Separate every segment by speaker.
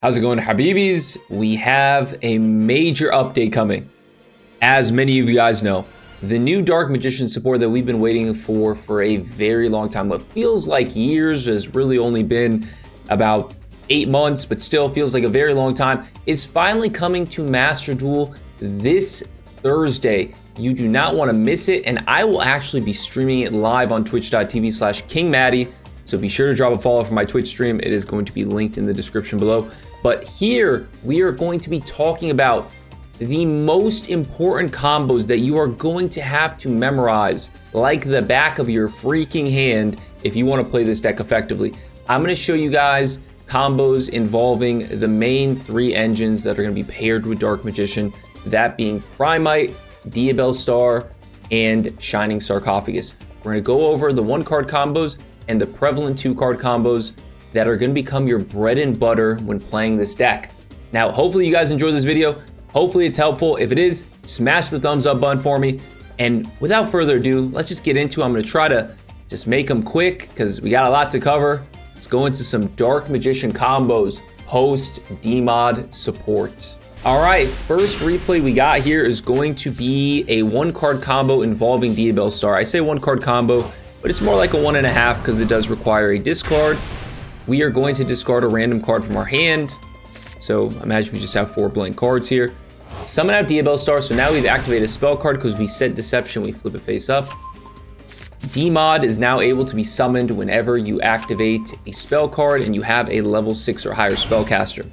Speaker 1: How's it going, Habibis? We have a major update coming. As many of you guys know, the new Dark Magician support that we've been waiting for a very long time, what feels like years, has really only been about 8 months, but still feels like a very long time, is finally coming to Master Duel this Thursday. You do not want to miss it, and I will actually be streaming it live on twitch.tv/KingMatty. So be sure to drop a follow for my Twitch stream. It is going to be linked in the description below. But here we are going to be talking about the most important combos that you are going to have to memorize like the back of your freaking hand if you want to play this deck effectively. I'm going to show you guys combos involving the main 3 engines that are going to be paired with Dark Magician, that being Primite, Diabellstar, and Shining Sarcophagus. We're going to go over the 1-card combos and the prevalent 2-card combos that are going to become your bread and butter when playing this deck. Now, hopefully you guys enjoyed this video. Hopefully it's helpful. If it is, smash the thumbs up button for me. And without further ado, let's just get into it. I'm going to try to just make them quick because we got a lot to cover. Let's go into some Dark Magician combos post DMod support. All right, first replay we got here is going to be a 1-card combo involving Diabellstar. I say 1-card combo, but it's more like a 1.5 because it does require a discard. We are going to discard a random card from our hand. So imagine we just have 4 blank cards here. Summon out Diabellstar. So now we've activated a spell card because we set Deception, we flip it face up. DMod is now able to be summoned whenever you activate a spell card and you have a level 6 or higher spellcaster.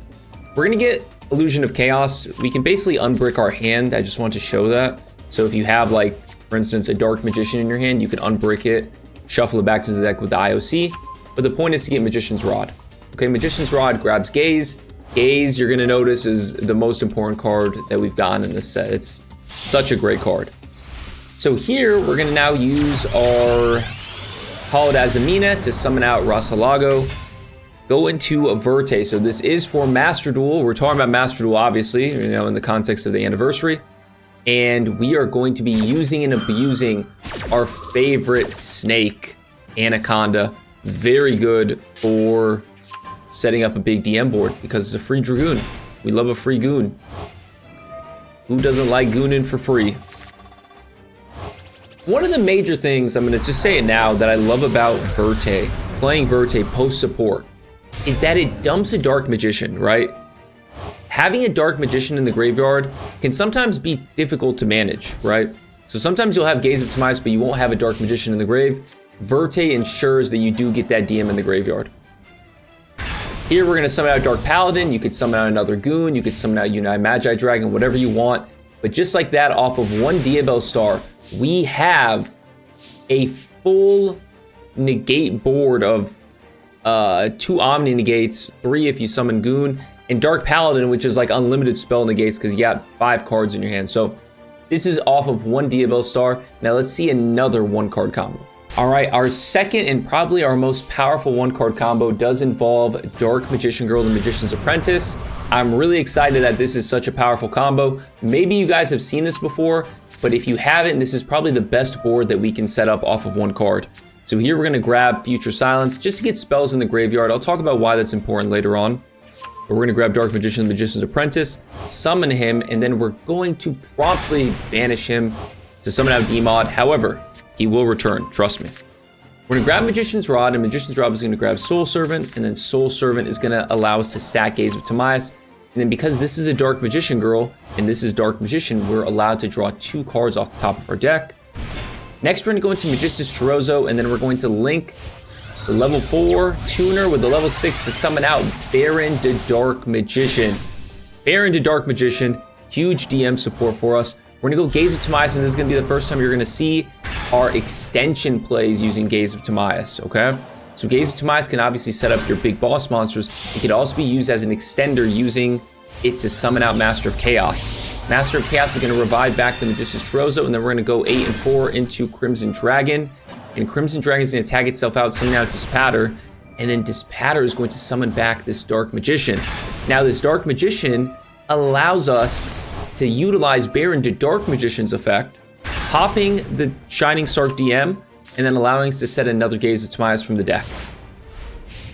Speaker 1: We're going to get Illusion of Chaos. We can basically unbrick our hand. I just want to show that. So if you have, like, for instance, a Dark Magician in your hand, you can unbrick it, shuffle it back to the deck with the IOC. But the point is to get Magician's Rod. Okay, Magician's Rod grabs Gaze. Gaze, you're gonna notice, is the most important card that we've gotten in this set. It's such a great card. So here, we're gonna now use our Hallowed Azamina to summon out Rasalago. Go into a Verte. So this is for Master Duel. We're talking about Master Duel, obviously, you know, in the context of the anniversary. And we are going to be using and abusing our favorite snake, Anaconda. Very good for setting up a big DM board because it's a free Dragoon. We love a free goon. Who doesn't like gooning for free? One of the major things, I'm going to just say it now, that I love about Verte, playing Verte post support, is that it dumps a Dark Magician, right? Having a Dark Magician in the graveyard can sometimes be difficult to manage, right? So sometimes you'll have Gaze of Timaeus, but you won't have a Dark Magician in the grave. Verte ensures that you do get that DM in the graveyard. Here we're going to summon out Dark Paladin. You could summon out another Goon. You could summon out Unite Magi Dragon, whatever you want. But just like that, off of 1 Diabellstar, we have a full negate board of 2 Omni negates, 3 if you summon Goon, and Dark Paladin, which is like unlimited spell negates because you got 5 cards in your hand. So this is off of 1 Diabellstar. Now let's see another 1-card combo. All right, our second and probably our most powerful 1-card combo does involve Dark Magician Girl, the Magician's Apprentice. I'm really excited that this is such a powerful combo. Maybe you guys have seen this before, but if you haven't, this is probably the best board that we can set up off of 1 card. So here we're going to grab Future Silence just to get spells in the graveyard. I'll talk about why that's important later on. But we're going to grab Dark Magician, the Magician's Apprentice, summon him, and then we're going to promptly banish him to summon out DMod. However, he will return, trust me. We're going to grab Magician's Rod, and Magician's Rod is going to grab Soul Servant, and then Soul Servant is going to allow us to stack Gaze of Timaeus. And then because this is a Dark Magician Girl, and this is Dark Magician, we're allowed to draw 2 cards off the top of our deck. Next, we're going to go into Magistus Chorozo, and then we're going to link the level 4 tuner with the level 6 to summon out Baron the Dark Magician. Baron the Dark Magician, huge DM support for us. We're going to go Gaze of Timaeus, and this is going to be the first time you're going to see our extension plays using Gaze of Timaeus, okay? So Gaze of Timaeus can obviously set up your big boss monsters. It could also be used as an extender, using it to summon out Master of Chaos. Master of Chaos is going to revive back the Magistus Chorozo, and then we're going to go 8 and 4 into Crimson Dragon. And Crimson Dragon is going to tag itself out, summon out Dispatter, and then Dispatter is going to summon back this Dark Magician. Now this Dark Magician allows us to utilize Baron the Dark Magician's effect, popping the Shining Sarc DM, and then allowing us to set another Gaze of Timaeus from the deck.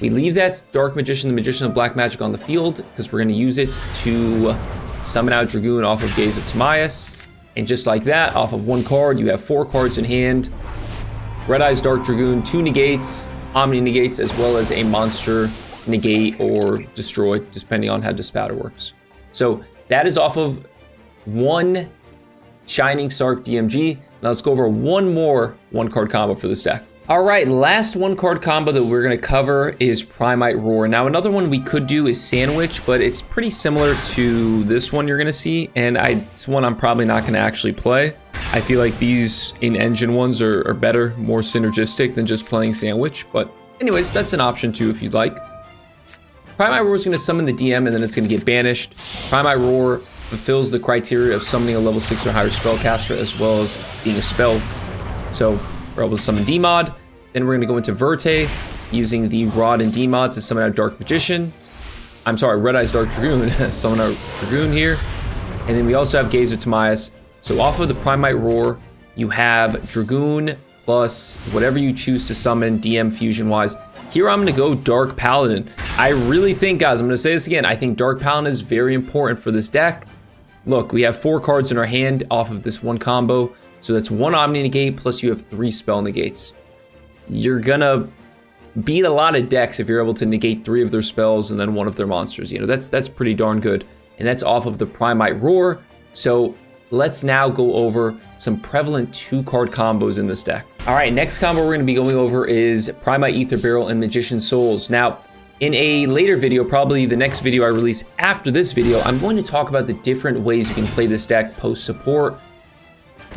Speaker 1: We leave that Dark Magician, the Magician of Black Magic, on the field because we're going to use it to summon out Dragoon off of Gaze of Timaeus. And just like that, off of one card, you have 4 cards in hand. Red Eyes Dark Dragoon, 2 negates, Omni negates, as well as a monster negate or destroy, depending on how Dispouter works. So that is off of 1 Shining Sark DMG. Now let's go over one more 1-card combo for this deck. All right, last 1-card combo that we're going to cover is Primite Roar. Now another one we could do is Sandwich, but it's pretty similar to this one you're going to see, and it's one I'm probably not going to actually play. I feel like these in-engine ones are better, more synergistic than just playing Sandwich, but anyways, that's an option too if you'd like. Primite Roar is going to summon the DM, and then it's going to get banished. Primite Roar fulfills the criteria of summoning a level 6 or higher spellcaster, as well as being a spell. So we're able to summon D-Mod. Then we're going to go into Verte, using the Rod and D-Mod to summon out Dark Magician. I'm sorry, Red Eyes Dark Dragoon, summon out Dragoon here. And then we also have Gaze of Timaeus. So off of the Primite Roar, you have Dragoon plus whatever you choose to summon DM fusion-wise. Here I'm going to go Dark Paladin. I really think, guys, I'm going to say this again, I think Dark Paladin is very important for this deck. Look, we have 4 cards in our hand off of this one combo. So that's 1 Omni Negate, plus you have 3 Spell Negates. You're gonna beat a lot of decks if you're able to negate 3 of their spells and then 1 of their monsters. You know, that's pretty darn good. And that's off of the Primite Roar. So let's now go over some prevalent 2-card combos in this deck. All right, next combo we're gonna be going over is Primite Ether Beryl and Magician Souls. Now, in a later video, probably the next video I release after this video, I'm going to talk about the different ways you can play this deck post-support.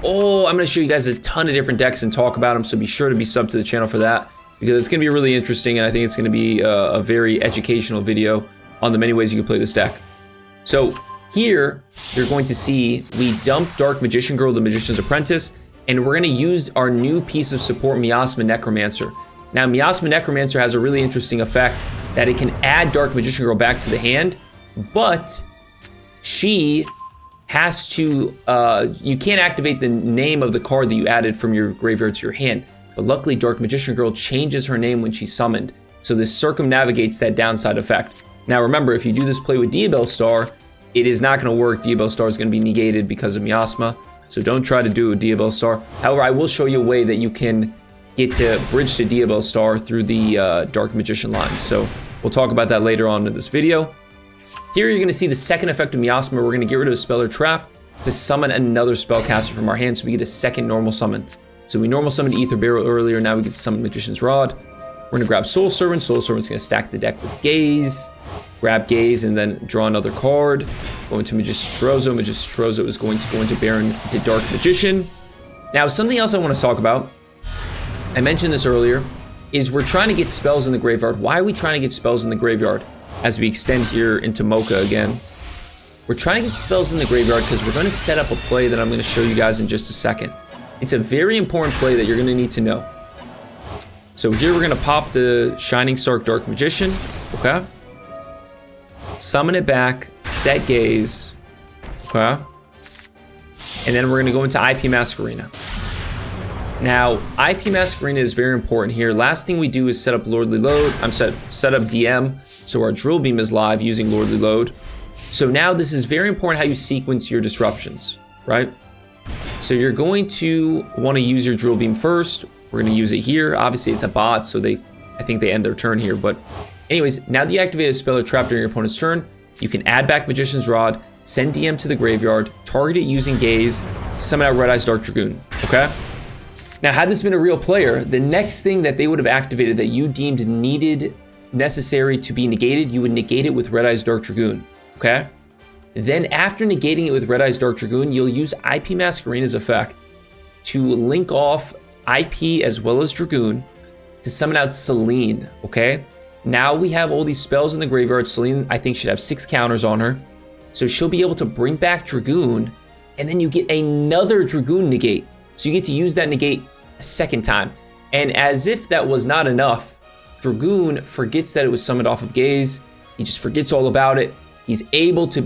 Speaker 1: Oh, I'm going to show you guys a ton of different decks and talk about them, so be sure to be sub to the channel for that, because it's going to be really interesting, and I think it's going to be a very educational video on the many ways you can play this deck. So here, you're going to see we dump Dark Magician Girl, the Magician's Apprentice, and we're going to use our new piece of support, Miasma Necromancer. Now, Miasma Necromancer has a really interesting effect that it can add Dark Magician Girl back to the hand, but she has to, you can't activate the name of the card that you added from your graveyard to your hand. But luckily, Dark Magician Girl changes her name when she's summoned, so this circumnavigates that downside effect. Now remember, if you do this play with Diabellstar, it is not going to work. Diabellstar is going to be negated because of Miasma, so don't try to do it with Diabellstar. However, I will show you a way that you can get to bridge to Diabellstar through the Dark Magician line. So we'll talk about that later on in this video. Here you're going to see the second effect of Miasma. We're going to get rid of a spell or trap to summon another spellcaster from our hand, so we get a second normal summon. So we normal summoned Ether Beryl earlier, now we get to summon Magician's Rod. We're going to grab Soul Servant. Soul Servant's going to stack the deck with Gaze. Grab Gaze and then draw another card. Go into Magician's Trozo. Magician's Trozo is going to go into Baron to Dark Magician. Now something else I want to talk about, I mentioned this earlier, is we're trying to get spells in the graveyard. Why are we trying to get spells in the graveyard? As we extend here into Mocha again, we're trying to get spells in the graveyard because we're going to set up a play that I'm going to show you guys in just a second. It's a very important play that you're going to need to know. So here we're going to pop the Shining Sark Dark Magician, okay? Summon it back, set Gaze, okay? And then we're going to go into IP Masquerena. Now, IP Masquerena is very important here. Last thing we do is set up Lordly Lode. Set up DM, so our Drill Beam is live using Lordly Lode. So now this is very important how you sequence your disruptions, right? So you're going to want to use your Drill Beam first. We're going to use it here. Obviously, it's a bot, so I think they end their turn here. But anyways, now that you activate a spell or trap during your opponent's turn, you can add back Magician's Rod, send DM to the graveyard, target it using Gaze, summon out Red Eyes Dark Dragoon, okay? Now, had this been a real player, the next thing that they would have activated that you deemed necessary to be negated, you would negate it with Red Eyes Dark Dragoon, okay? Then after negating it with Red Eyes Dark Dragoon, you'll use IP Masquerena's effect to link off IP as well as Dragoon to summon out Selene, okay? Now we have all these spells in the graveyard. Selene, I think, should have 6 counters on her. So she'll be able to bring back Dragoon, and then you get another Dragoon negate. So you get to use that negate a second time. And as if that was not enough, Dragoon forgets that it was summoned off of Gaze. He just forgets all about it. He's able to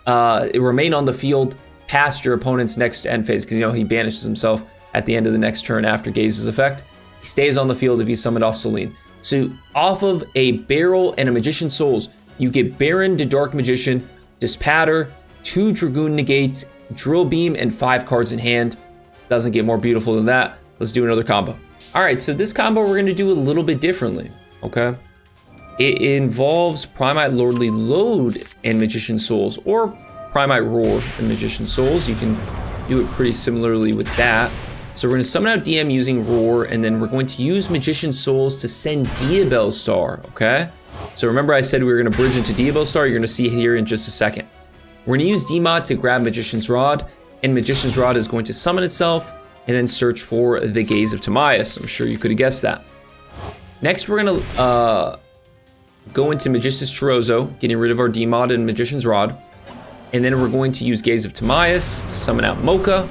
Speaker 1: remain on the field past your opponent's next end phase, because, you know, he banishes himself at the end of the next turn after Gaze's effect. He stays on the field if he's summoned off Selene. So off of a Beryl and a Magician Souls, you get Baron to Dark Magician, Dispatter, 2 Dragoon Negates, Drill Beam, and 5 cards in hand. Doesn't get more beautiful than that. Let's do another combo. All right, so this combo we're gonna do a little bit differently, okay? It involves Primite Lordly Lode and Magician Souls, or Primite Roar and Magician Souls. You can do it pretty similarly with that. So we're gonna summon out DM using Roar, and then we're going to use Magician Souls to send Diabellstar, okay? So remember I said we were gonna bridge into Diabellstar. You're gonna see it here in just a second. We're gonna use DMod to grab Magician's Rod, and Magician's Rod is going to summon itself and then search for the Gaze of Timaeus. I'm sure you could have guessed that. Next, we're gonna go into Magistus Chorozo, getting rid of our DMod and Magician's Rod. And then we're going to use Gaze of Timaeus to summon out Mocha.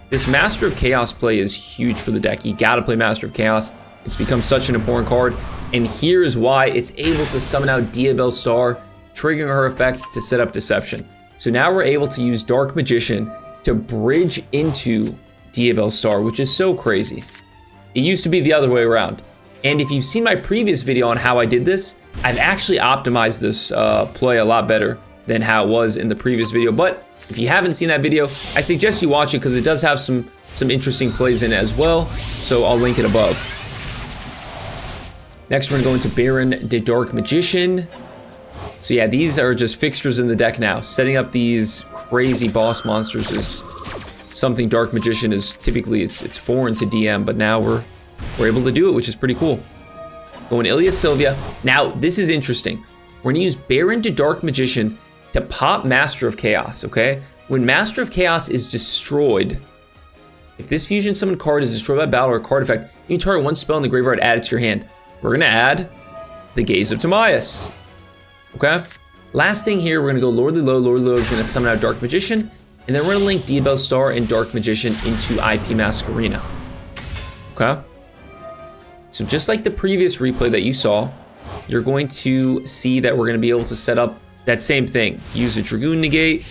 Speaker 1: This Master of Chaos play is huge for the deck. You gotta play Master of Chaos. It's become such an important card. And here is why it's able to summon out Diabellstar, triggering her effect to set up Deception. So now we're able to use Dark Magician to bridge into Diabellstar, which is so crazy. It used to be the other way around. And if you've seen my previous video on how I did this, I've actually optimized this play a lot better than how it was in the previous video. But if you haven't seen that video, I suggest you watch it because it does have some interesting plays in it as well. So I'll link it above. Next, we're gonna go into Baron the Dark Magician. So yeah, these are just fixtures in the deck now. Setting up these crazy boss monsters is something Dark Magician is typically, it's foreign to DM, but now we're able to do it, which is pretty cool. Going Ilya Sylvia. Now, this is interesting. We're gonna use Baron to Dark Magician to pop Master of Chaos, okay? When Master of Chaos is destroyed, if this fusion summon card is destroyed by battle or card effect, you can target 1 spell in the graveyard, add it to your hand. We're gonna add the Gaze of Timaeus, okay? Last thing here, we're gonna go Lordly Lode. Lordly Lode is gonna summon out Dark Magician, and then we're gonna link Diabellstar and Dark Magician into IP Masquerena, okay? So just like the previous replay that you saw, you're going to see that we're gonna be able to set up that same thing. Use a Dragoon Negate,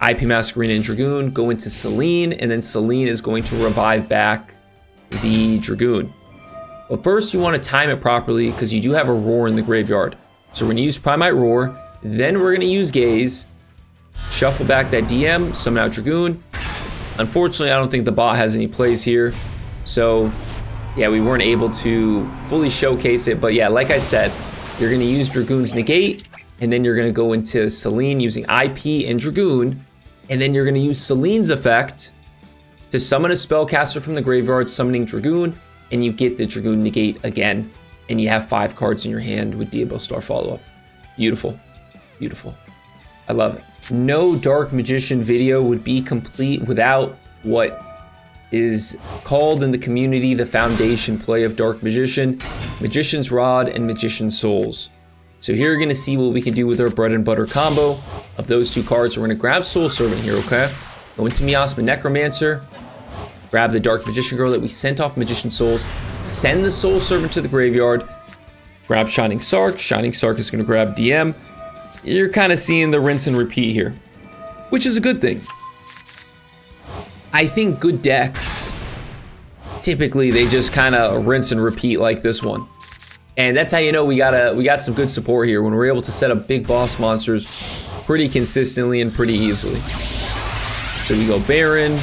Speaker 1: IP Masquerena and Dragoon, go into Selene, and then Selene is going to revive back the Dragoon. But first you wanna time it properly because you do have a Roar in the graveyard. So we're gonna use Primite Roar, then we're gonna use Gaze, shuffle back that DM, summon out Dragoon. Unfortunately, I don't think the bot has any plays here. So yeah, we weren't able to fully showcase it, but yeah, like I said, you're gonna use Dragoon's Negate, and then you're gonna go into Selene using IP and Dragoon, and then you're gonna use Selene's effect to summon a spellcaster from the graveyard, summoning Dragoon, and you get the Dragoon Negate again, and you have 5 cards in your hand with Diabellstar follow-up. Beautiful, beautiful. I love it. No Dark Magician video would be complete without what is called in the community the foundation play of Dark Magician, Magician's Rod, and Magician's Souls. So here you're gonna see what we can do with our bread and butter combo of those 2 cards. We're gonna grab Soul Servant here, okay? Go into Miasma Necromancer, grab the Dark Magician Girl that we sent off Magician Souls, send the Soul Servant to the graveyard, grab Shining Sark. Shining Sark is gonna grab DM. You're kind of seeing the rinse and repeat here, which is a good thing. I think good decks, typically they just kind of rinse and repeat like this one. And that's how you know we got some good support here when we're able to set up big boss monsters pretty consistently and pretty easily. So we go Baron,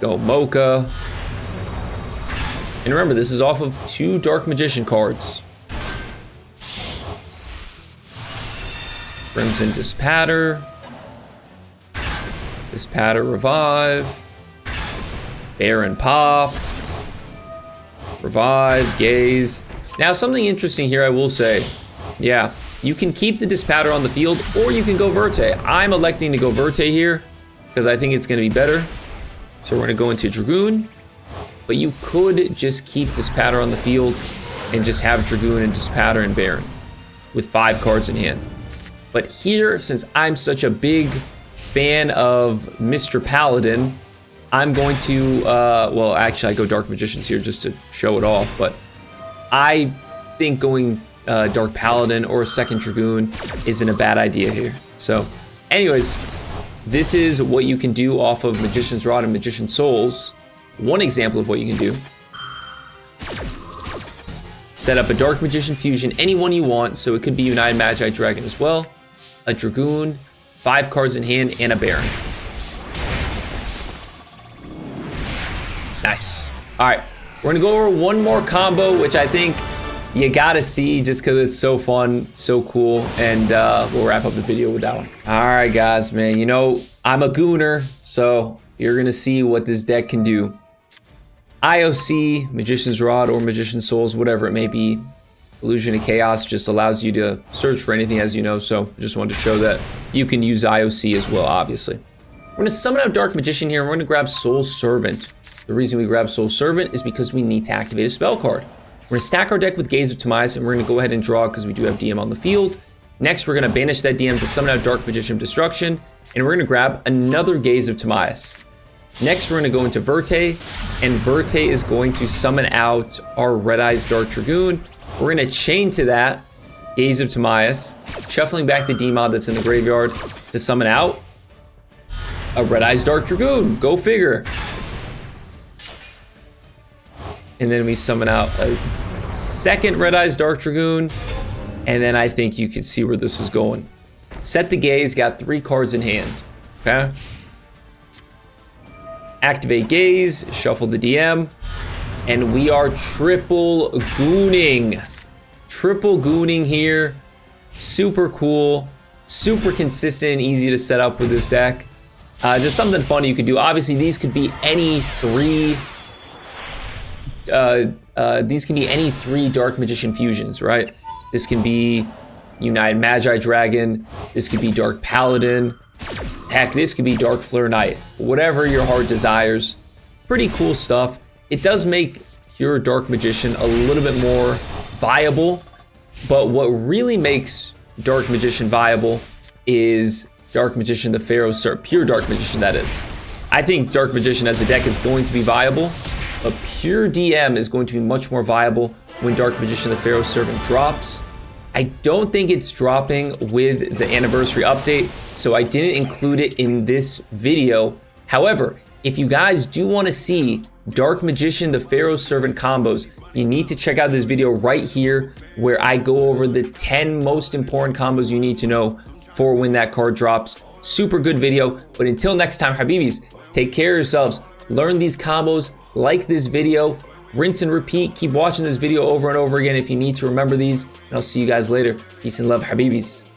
Speaker 1: go Mocha. And remember, this is off of 2 Dark Magician cards. Crimson Dispatter, Dispatter Revive, Baron Pop, Revive, Gaze. Now something interesting here I will say, yeah, you can keep the Dispatter on the field or you can go Verte. I'm electing to go Verte here because I think it's going to be better. So we're going to go into Dragoon, but you could just keep Dispatter on the field and just have Dragoon and Dispatter and Baron with 5 cards in hand. But here, since I'm such a big fan of Mr. Paladin, I'm going to, well, actually I go Dark Magicians here just to show it off, but I think going Dark Paladin or a second Dragoon isn't a bad idea here. So anyways, this is what you can do off of Magician's Rod and Magician's Souls. One example of what you can do. set up a Dark Magician fusion, anyone you want. So it could be United Magi Dragon as well, a Dragoon, 5 cards in hand, and a Baron. Nice. All right, we're gonna go over one more combo, which I think you gotta see just because it's so fun, so cool, and we'll wrap up the video with that one. All right, guys, man, you know, I'm a gooner, so you're gonna see what this deck can do. IOC, Magician's Rod, or Magician's Souls, whatever it may be. Illusion of Chaos just allows you to search for anything, as you know, so I just wanted to show that you can use IOC as well, obviously. We're gonna summon out Dark Magician here, and we're gonna grab Soul Servant. The reason we grab Soul Servant is because we need to activate a spell card. We're gonna stack our deck with Gaze of Timaeus, and we're gonna go ahead and draw because we do have DM on the field. Next, we're gonna banish that DM to summon out Dark Magician of Destruction, and we're gonna grab another Gaze of Timaeus. Next, we're gonna go into Verte, and Verte is going to summon out our Red Eyes Dark Dragoon. We're gonna chain to that Gaze of Timaeus, shuffling back the D-Mod that's in the graveyard to summon out a Red Eyes Dark Dragoon. Go figure. And then we summon out a second Red Eyes Dark Dragoon. And then I think you can see where this is going. Set the Gaze, got 3 cards in hand. Okay. Activate Gaze, shuffle the DM. And we are triple gooning. Triple gooning here. Super cool. Super consistent and easy to set up with this deck. Just something fun you could do. Obviously, these could be any 3... these can be any 3 Dark Magician fusions, right? This can be United Magi Dragon. This could be Dark Paladin. Heck, this could be Dark Flare Knight. Whatever your heart desires. Pretty cool stuff. It does make your Dark Magician a little bit more viable, but what really makes Dark Magician viable is Dark Magician the Pharaoh Serpent. Pure Dark Magician, that is. I think Dark Magician as a deck is going to be viable, but pure DM is going to be much more viable when Dark Magician the Pharaoh Servant drops. I don't think it's dropping with the anniversary update, so I didn't include it in this video. However, if you guys do want to see Dark Magician the Pharaoh Servant combos, you need to check out this video right here where I go over the 10 most important combos you need to know for when that card drops. Super good video, but until next time, Habibis, take care of yourselves, learn these combos, like this video, rinse and repeat, keep watching this video over and over again if you need to remember these, and I'll see you guys later. Peace and love, Habibis.